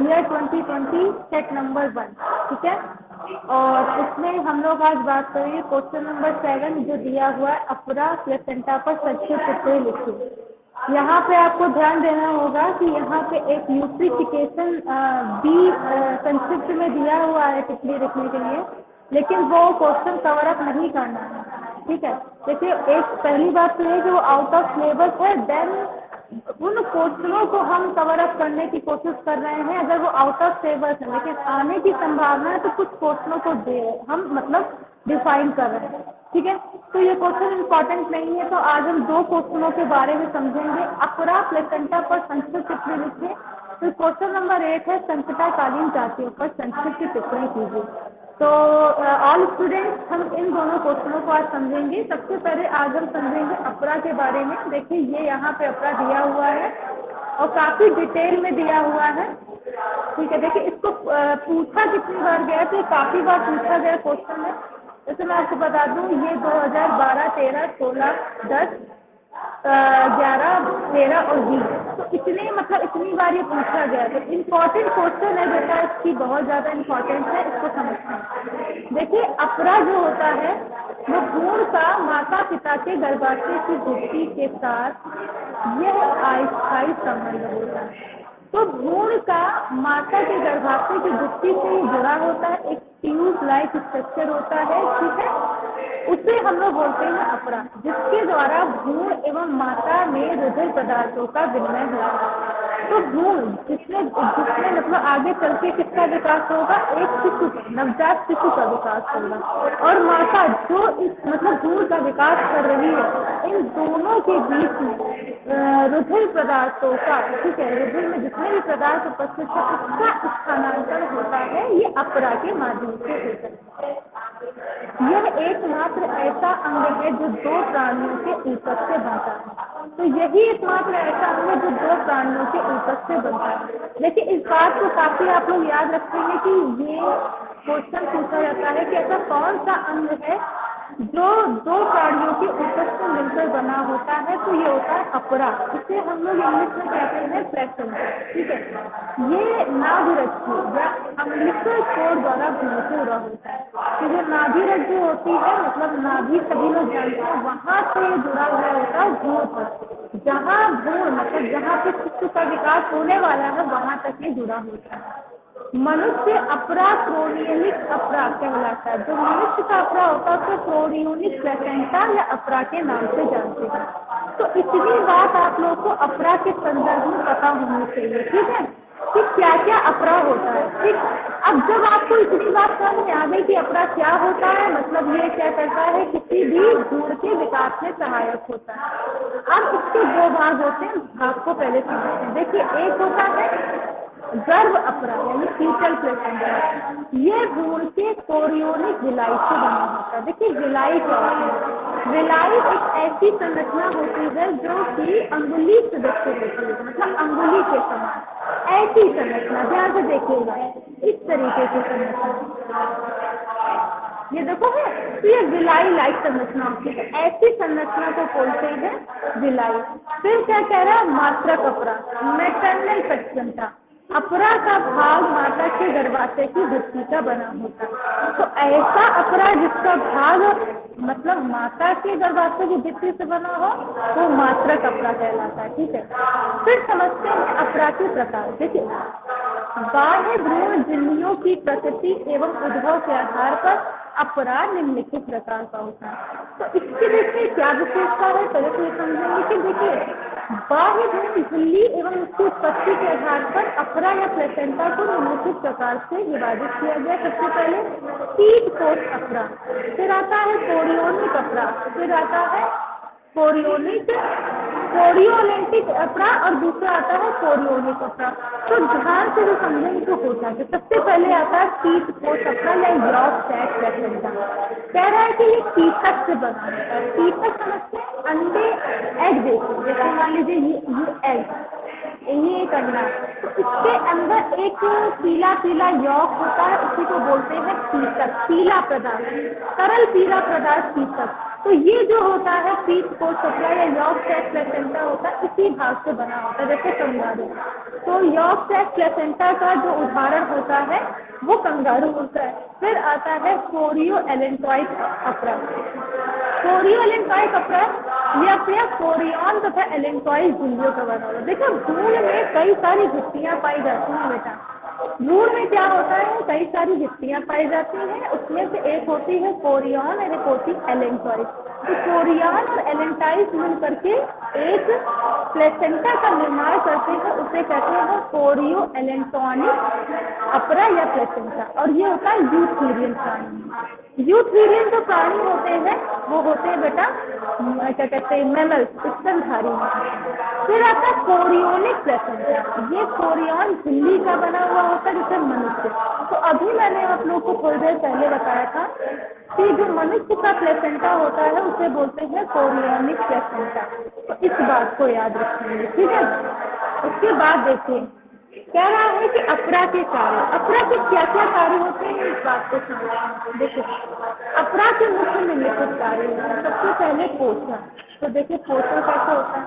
Year 2020 set number 1, ठीक है। और इसमें हम लोग आज बात करेंगे क्वेश्चन नंबर 7 जो दिया हुआ है, अपरा प्लेसेंटा पर संक्षिप्त टिप्पणी लिखिए। यहाँ पे आपको ध्यान देना होगा कि यहाँ पे एक यूट्रिफिकेशन भी संक्षिप्त में दिया हुआ है टिप्पणी लिखने के लिए, लेकिन वो क्वेश्चन कवर अप नहीं करना है, ठीक है। देखिए, एक पहली बात तो है कि वो आउट ऑफ सिलेबस है, देन उन क्वेश्चनों को हम कवर अप करने की कोशिश कर रहे हैं। अगर वो आउट ऑफ सिलेबस है लेकिन आने की संभावना है तो कुछ क्वेश्चनों को हम मतलब डिफाइन कर रहे हैं, ठीक है। तो ये क्वेश्चन इम्पॉर्टेंट नहीं है, तो आज हम 2 क्वेश्चनों के बारे में समझेंगे। अपरा प्लेसेंटा पर संक्षिप्त टिप्पणी लिखिए। तो क्वेश्चन नंबर 1 है, संकटाकालीन जातियों पर संक्षिप्त टिप्पणी कीजिए। तो ऑल स्टूडेंट्स, हम इन दोनों क्वेश्चनों को आज समझेंगे। सबसे पहले आज हम समझेंगे अपरा के बारे में। देखिए, ये यहाँ पे अपरा दिया हुआ है और काफ़ी डिटेल में दिया हुआ है, ठीक है। देखिए, इसको पूछा कितनी बार गया, तो काफ़ी बार पूछा गया क्वेश्चन है। जैसे मैं आपको बता दूँ, ये 2012, 13, 16, 10, 11, 13 और 20, तो इतनी बार ये पूछा गया। तो इम्पॉर्टेंट क्वेश्चन है बेटा, इसकी बहुत ज़्यादा इम्पॉर्टेंस है, इसको समझना है। देखिए, अपरा जो होता है वो भ्रूण का माता पिता के गर्भाशय की गुत्थी के साथ यह अस्थायी संबंध होता है। तो भ्रूण का माता के गर्भाशय की गुत्थी से जुड़ा होता है, एक ट्यूब लाइक स्ट्रक्चर होता है, ठीक है। उसे हम लोग बोलते हैं अपरा, जिसके द्वारा भ्रूण एवं माता में रुधिर पदार्थों का विनिमय होता है। तो भ्रूण जिसमें मतलब आगे चल के किसका विकास होगा, एक शिशु, नवजात शिशु का विकास होगा। और माता जो इस भ्रूण का विकास कर रही है, इन दोनों के बीच में रुधिर पदार्थों का, ठीक है, रुधिर में जितने भी पदार्थ उपस्थित है उसका स्थानांतरण होता है, ये अपरा के माध्यम से होता है। यह एकमात्र ऐसा अंग है जो 2 प्राणियों के ऊतक से बनता है। तो यही एकमात्र ऐसा अंग है जो 2 प्राणियों के ऊतक से बनता है। लेकिन इस बात को काफी आप लोग याद रखेंगे कि ये क्वेश्चन पूछा जाता है कि ऐसा कौन सा अंग है जो 2 प्राणियों के ऊतक से मिलकर बना होता है, तो ये होता है अपरा। इसे हम लोग इंग्लिश में कहते हैं प्लेसेंटा, ठीक है। ये नाभिरज्जु या अम्बिलिकल कोर्ड द्वारा भ्रूण से जुड़ा होता है। तो जो नाभिरज्जु होती है, मतलब नाभि सभी लोग जानते हैं, वहाँ से जुड़ा हुआ होता है भ्रूण पर। जहाँ भ्रूण मतलब जहाँ पे शिशु का विकास होने वाला है, वहाँ तक ये जुड़ा होता है। मनुष्य अपरा प्रोनियोनिक अपरा कहलाता है। जो मनुष्य का अपरा होता है उसको प्रोनियोनिक प्लेसेंटा या अपरा के नाम से जानते हैं। तो इतनी बात आप लोगों को अपरा के संदर्भ में पता होनी चाहिए, ठीक है, कि क्या क्या अपरा होता है, ठीक। अब जब आपको इतनी बात समझ में आ गई कि अपरा क्या होता है, मतलब ये क्या करता है, किसी भी भ्रूण के विकास में सहायक होता है। अब इसके 2 भाग होते हैं, भाग को पहले समझते हैं। देखिए, एक होता है गर्भ अपरा यानी फीटल प्लेसेंटा। ये भ्रूण के कोरियोनिक विलाई से बना होता है। देखिए, विलाई क्या होती है? विलाई एक ऐसी संरचना होती है जो कि अंगुली सदस्य होती है, मतलब अंगुली के समान ऐसी संरचना। ध्यान से देखिएगा, इस तरीके की संरचना ये देखो है, तो ये विलाई लाइक संरचना होती है। ऐसी संरचना को बोलते हैं विलाई। फिर क्या कह रहा है, मात्रक अपरा, मैटरनल प्लेसेंटा। अपरा का भाग माता के गर्भाशय की गुत्थी का बना होता है। तो ऐसा अपरा जिसका भाग मतलब माता के गर्भाशय की गुत्थी से बना हो, वो मात्रक अपरा कहलाता है, ठीक है। फिर समझते हैं अपरा के प्रकार। देखिए, बाह्य भ्रूण झिल्लियों की प्रकृति एवं उद्भव के आधार पर अपरा निम्नलिखित प्रकार का होता है। तो इसके देखिए क्या विशेषता है, पहले तो ये समझेंगे कि देखिए, बाह्य भ्रूण झिल्ली एवं उसकी उत्पत्ति के आधार पर अपरा या प्लेसेंटा को निम्नलिखित प्रकार से विभाजित किया गया। सबसे पहले शीत कोश अपरा, फिर आता है कोरियोनिक अपरा, फिर आता है कोरियोलेंटिक अपरा और दूसरा आता है कोरियोनिक अपरा। तो ध्यान से जो समझेंगे तो होता है। सबसे पहले आता है शीत कोश अपरा या यॉर्क सैक प्लेसेंटा। कह रहा है कि ये कीटक से बना होता है। कीटक समझते हैं, अंडे, एग। देखिए, जैसे मान लीजिए ये एग, ये करना। तो इसके अंदर एक पीला पीला यौक होता है, उसी को बोलते हैं पीतक, पीला पदार्थ, तरल पीला पदार्थ पीतक। तो ये जो होता है पीत कोश कपड़ा या यॉर्क सैक प्लेसेंटा होता है, इसी भाग से बना होता है, जैसे कंगारू। तो यॉर्क सैक प्लेसेंटा का जो उदाहरण होता है वो कंगारू होता है। फिर आता है कोरियो एलेंटॉइड कपड़ा। कोरियो एलेंटॉइड कपड़ा ये अपने कोरियन तथा एलेंटॉइड झिल्लियों का बना हुआ। देखो भ्रूण में कई सारी भित्तियां पाई जाती हैं बेटा। भ्रूण में क्या होता है, कई सारी भित्तियां पाई जाती हैं, उसमें से एक होती है कोरियन और एक होती है एलेंटॉइड। तो कोरियन और एलेंटॉइड मिल करके एक प्लेसेंटा का निर्माण करते हैं, उसे कहते हैं कोरियो एलेंटॉनिक अपरा या प्लेसेंटा। और ये होता है यूथेरियन प्राणी। यूथेरियन जो प्राणी होते हैं वो होते हैं बेटा क्या कहते हैं, मैमल्स, स्तनधारी। फिर आता है कोरियोनिक प्लेसेंटा। ये कोरियन झिल्ली का बना हुआ होता है जैसे मनुष्य। तो अभी मैंने आप लोग को थोड़ी देर पहले बताया था कि जो मनुष्य का प्लेसेंटा होता है उसे बोलते हैं कोरियोनिक प्लेसेंटा। तो इस बात को याद रखेंगे, ठीक है। उसके बाद देखिए कह रहा है कि अपरा के कार्य, अपरा के क्या क्या कार्य होते हैं, इस बात को समझें। देखिए अपरा के मुख्य निम्नलिखित कार्य होते हैं। सबसे पहले पोषण। तो देखिए पोषण कैसे होता है,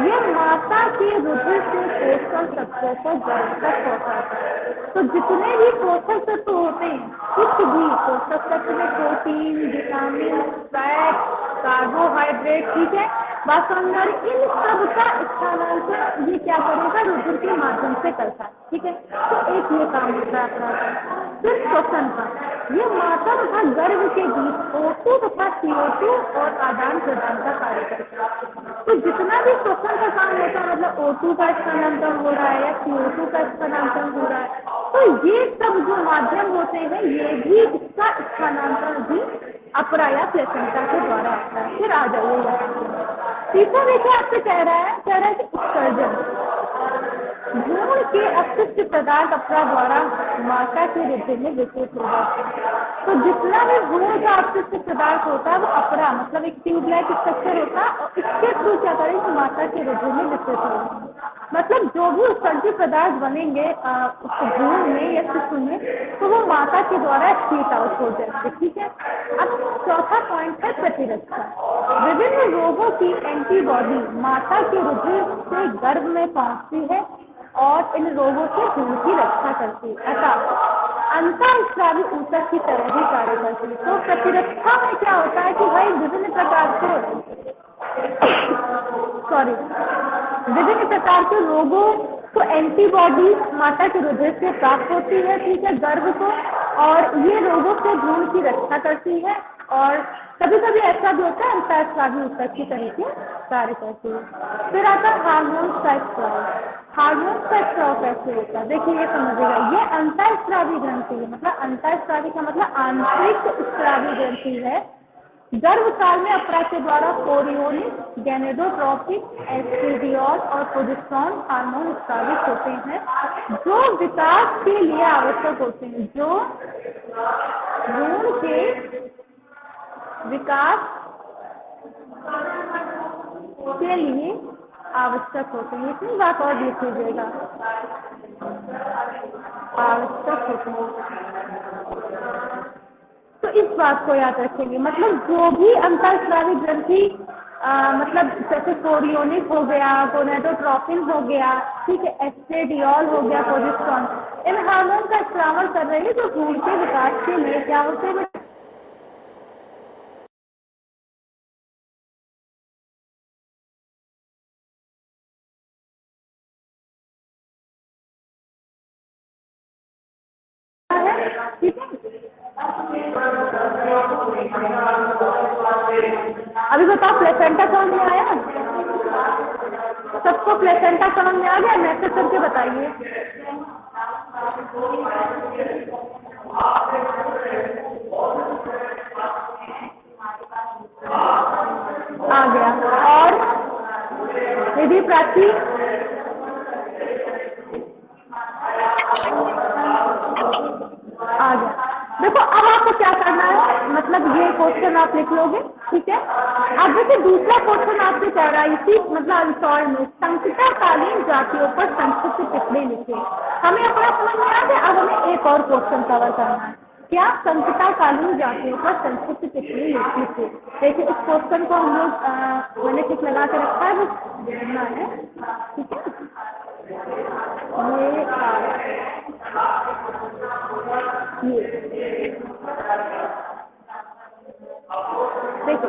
ये माता के रुधिर से पोषण तत्वों को गर्भ तक पहुँचाता है। तो जितने भी पोषक तत्व होते हैं, कुछ भी पोषक तत्व में प्रोटीन, विटामिन, फैट, कार्बोहाइड्रेट, ठीक है, बात समझ आ रही, इन सब का स्थानांतरण ये क्या करेगा, रुधिर के माध्यम से करता है, ठीक है। तो एक ये काम होता है अपना का। फिर श्वसन का, ये माता तथा गर्भ के बीच O2 तथा CO2 और आदान प्रदान का कार्य करता है। तो जितना भी श्वसन का काम होता है, मतलब O2 का स्थानांतरण हो रहा है या CO2 का स्थानांतरण हो रहा है, तो ये सब जो माध्यम होते हैं ये भी इसका स्थानांतरण भी अपरा या प्लेसेंटा के द्वारा आता है। फिर आ जाइए तीसरा देखिए आपसे कह रहा है कि उत्सर्जन। भ्रूण के अपशिष्ट पदार्थ अपरा द्वारा माता के रुधिर में विकसित हो जाते हैं। तो जितना भी भ्रूण का अपशिष्ट पदार्थ होता है वो अपरा मतलब एक ट्यूबलाइक स्ट्रक्चर होता है और इसके थ्रू क्या करेंगे, माता के रुधिर में विकसित होंगे। मतलब जो भी उत्सर्जित पदार्थ बनेंगे उस भ्रूण में या शिशु में, तो वो माता के द्वारा एक्सक्रीट आउट हो जाएंगे, ठीक है। अब चौथा पॉइंट है प्रतिरक्षा। विभिन्न रोगों की एंटीबॉडी माता के रुधिर से गर्भ में पहुंचती है और इन रोगों से भ्रूण की रक्षा करती है, अर्थात अंतःस्रावी ऊतक की तरह ही कार्य करती है। तो प्रतिरक्षा में क्या होता है कि भाई विभिन्न प्रकार के रोगों को एंटीबॉडी माता के रुधिर से प्राप्त होती है, ठीक है, गर्भ को, और ये रोगों से भ्रूण की रक्षा करती है और कभी कभी ऐसा भी होता है अंतःस्रावी ऊतक की तरीके कार्य करती है। फिर आता है हार्मोन का स्राव। हार्मोन का स्राव कैसे होता है, देखिए ये समझिएगा, ये अंतःस्रावी ग्रंथि है, मतलब अंतःस्रावी का मतलब आंतरिक स्रावी ग्रंथि है। गर्भ काल में अपरा के द्वारा कोरियोनिक, गैनेडोट्रोपिक, एस्ट्रेडियोल और प्रोजेस्टेरोन हार्मोन स्रावित होते हैं जो विकास के लिए आवश्यक होते हैं, जो भ्रूण के विकास के लिए आवश्यक होते हैं। इतनी बात और लिख लीजिएगा, आवश्यक होते हैं। तो इस बात को याद रखेंगे, मतलब जो भी अंतःस्रावी ग्रंथि मतलब जैसे कोरियोनिक हो गया, गोनेडोट्रोपिन हो गया, ठीक है, एस्ट्रेडियोल हो गया, प्रोजेस्टेरोन, इन हार्मोन का स्रावन कर रहे हैं जो भ्रूण के विकास के लिए क्या होते हैं, ठीक है। अभी बताओ प्लेसेंटा समझ में आया, सबको प्लेसेंटा समझ में आ गया, मैसेज करके बताइए। आ गया। और यदि प्राची आ गया। देखो अब आपको क्या करना है, मतलब ये क्वेश्चन आप लिख लोगे, ठीक है। अब जैसे दूसरा क्वेश्चन आपसे कह रहा है इसी मतलब शॉर्ट में, संकटकालीन जातियों पर संक्षिप्त टिप्पणी लिखे। हमें अपना समझ में आ गया। अब हमें एक और क्वेश्चन कवर करना है, क्या संकटकालीन जातियों पर संक्षिप्त टिप्पणी लिखे। देखिए इस क्वेश्चन को हम लोग मैंने टिक लगा के रखा है, बस देखना है, ठीक है। ये देखो,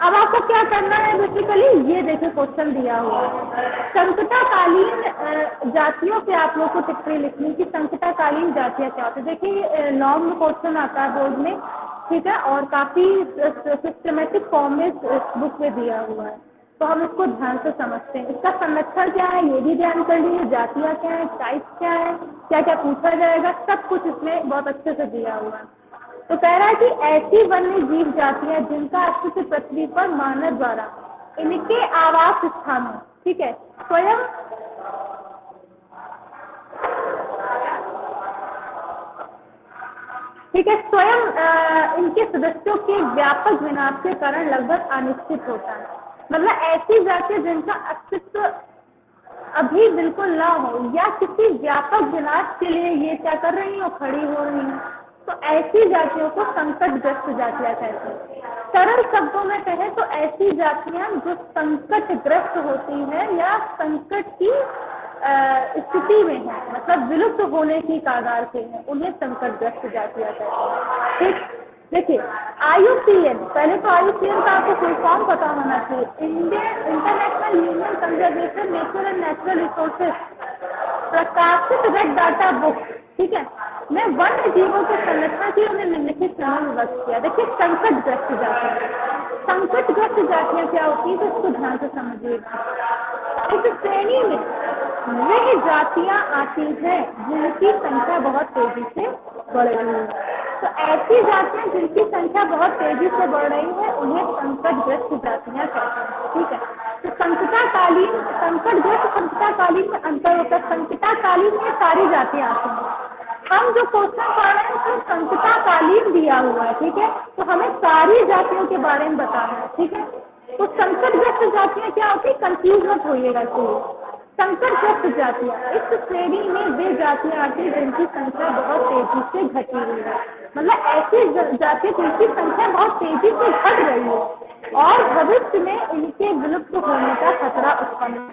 अब आपको क्या करना है बेसिकली, ये देखो क्वेश्चन दिया हुआ है, संकटकालीन जातियों पे आप लोग को टिप्पणी लिखनी कि संकटकालीन जातियां क्या होती है। देखिए लॉन्ग क्वेश्चन आता है बोर्ड में, ठीक है, और काफी सिस्टमेटिक फॉर्म में इस बुक में दिया हुआ है, तो हम इसको ध्यान से समझते हैं। इसका संरक्षण क्या है ये भी ध्यान कर लीजिए, जातियां क्या है, टाइप क्या है, क्या क्या पूछा जाएगा, सब कुछ इसमें बहुत अच्छे से दिया हुआ है। तो कह रहा है कि ऐसी वन्य जीव जातियां जिनका अस्तित्व पृथ्वी पर मानव द्वारा इनके आवास स्थानों, ठीक है, स्वयं इनके सदस्यों के व्यापक विनाश के कारण लगभग अनिश्चित होता है। मतलब ऐसी जातियां जिनका अस्तित्व अभी बिल्कुल ना हो या किसी व्यापक विनाश के लिए ये क्या कर रही हो, खड़ी हो रही हैं, तो ऐसी जातियों को संकटग्रस्त जातियां कहते हैं। सरल शब्दों में कहें तो ऐसी जातियां जो संकटग्रस्त होती हैं या संकट की स्थिति में है, मतलब विलुप्त होने की कगार पे है, उन्हें संकटग्रस्त जातियां कहते हैं। ठीक, देखिए IUCN, पहले तो IUCN का आपको फुल फॉर्म पता होना चाहिए, Indian international union conservation nature and natural resources, प्रकाशित रेड डाटा बुक, ठीक है, मैं वन्य जीवों के संरक्षण की उन्हें निम्नलिखित श्रेणी में विभक्त किया। देखिए संकटग्रस्त जातियां, संकटग्रस्त जातियां क्या होती है तो इसको ध्यान से समझिएगा। इस श्रेणी में वह जातियां आती हैं जिनकी संख्या बहुत तेजी से बढ़ रही है। तो ऐसी जातियां जिनकी संख्या बहुत तेजी से बढ़ रही है उन्हें संकटग्रस्त जातियां कहते हैं, ठीक है। तो संकटकालीन, संकटग्रस्त संकटकालीन में अंतर होता है। संकटकालीन में सारी जातियां आती हैं, हम जो क्वेश्चन पढ़ रहे हैं तो संकटकालीन दिया हुआ है, ठीक है, तो हमें सारी जातियों के बारे में बताना है, ठीक है। तो संकटग्रस्त जातियां क्या होती है, कंफ्यूज मत होइएगा। संकटग्रस्त जातियां, इस श्रेणी में वे जातियां आती हैं जिनकी संख्या बहुत तेजी से घटी हुई है। मतलब ऐसी जातियां जिनकी संख्या बहुत तेजी से घट रही है और भविष्य में इनके विलुप्त होने का खतरा उत्पन्न